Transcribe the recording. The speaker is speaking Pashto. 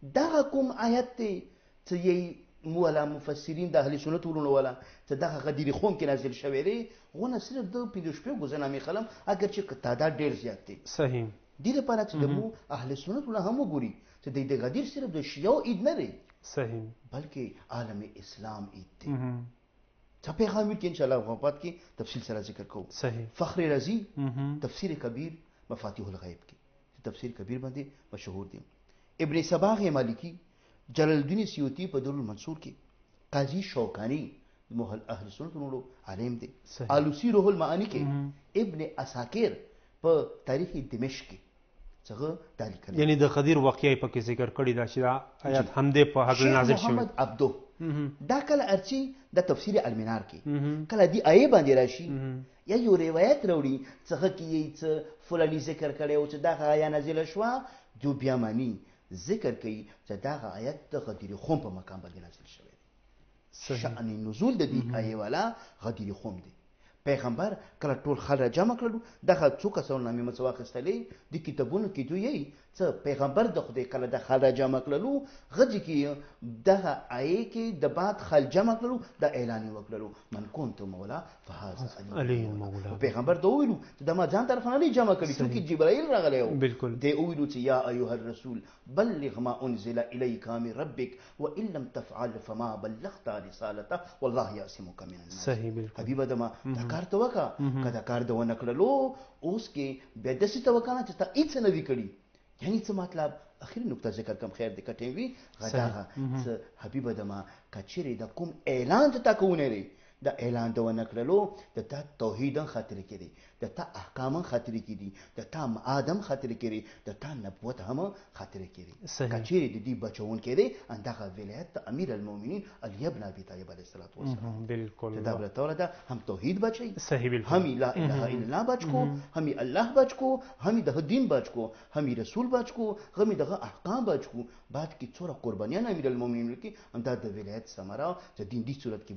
دغه کوم آیت دی چې یې مولا مفسرین د اهل سنت ورونه ولا چې دغه غدیر خوم کې نازل شوی دی غونه صرف د پیدو شپې غوښنامې خلم اگر چې تعداد ډیر زیات دی صحیح دې لپاره چې د مو اهل سنت ولله هم وګوري چې د غدیر صرف د شیعو عید نه دی صحیح بلکې عالم اسلام عید دی څه پیغام کې ان شاء الله غوپات کې تفصیل سره ذکر کوو صحیح فخر رازی تفسیر کبیر مفاتیح الغیب کې تفسیر کبیر باندې مشهور دي ابن صباغ مالکی جلال الدین سیوطی په در المنصور کې قاضی شوکانی محل اهل سنت نورو عالم دي آلوسی روح المعانی کې ابن اساکر په تاریخ دمشق کې څنګه دالی کړي یعنی د غدیر واقعي په کې ذکر کړی دا چې دا آیات همدې په حق نازل شوی محمد عبدو دا کله ارچی د تفسیر المنار کې کله دی آیه باندې راشي یا یو روایت راوړي څنګه کې چې فلانی ذکر کړي او چې دا آیه نازل شوه جو بیا معنی ذکر کوي چې دا آیت د غدیر خوم په مقام باندې نازل شوی دی شأن نزول د دې آیه والا غدیر خوم دی پیغمبر کله ټول خلک جمع کړلو دغه څو کسانو نامې مڅ واخیستلې د کتابونو کې دوی څه پیغمبر د خدای کله د خلک جمع کړلو غږ کې دغه آیه کې د بعد خل جمع کړلو د اعلان وکړلو من كنت مولا فهذا علی المولا پیغمبر دا ویلو چې د ما ځان طرف نه جمع کړی چې جبرائیل راغلی و بالکل دی ویلو چې یا ایها الرسول بلغ ما انزل الیک من ربک وان لم تفعل فما بلغت رسالته والله یعصمک من الناس صحیح بالکل حبیبه دما دا کار ته وکړه کدا کار د ونه کړلو اوس کې به د څه توکانه چې تا هیڅ نه وی کړی یعنی څه مطلب اخیری نقطه ذکر کم خیر د کټې وی غداغه څه حبیبه دما کچری د کوم اعلان ته تا کوونه لري د اعلان د ونه کړلو د تا توحید خاطر کړي د تا احکام خاطر کړي د تا آدم خاطر کړي د تا نبوت هم خاطر کړي کچری د دې بچون کړي اندغه ولایت امیر المؤمنین علی ابن ابي طالب علیه السلام بالکل دا بلته ده هم توحید بچي صحیح بالکل هم لا اله الا الله بچکو هم الله بچکو هم د دین بچکو هم رسول بچکو هم دغه احکام بچکو بعد کی څوره قربانیان امیر المؤمنین کی هم د ولایت ثمره د دین دی صورت کې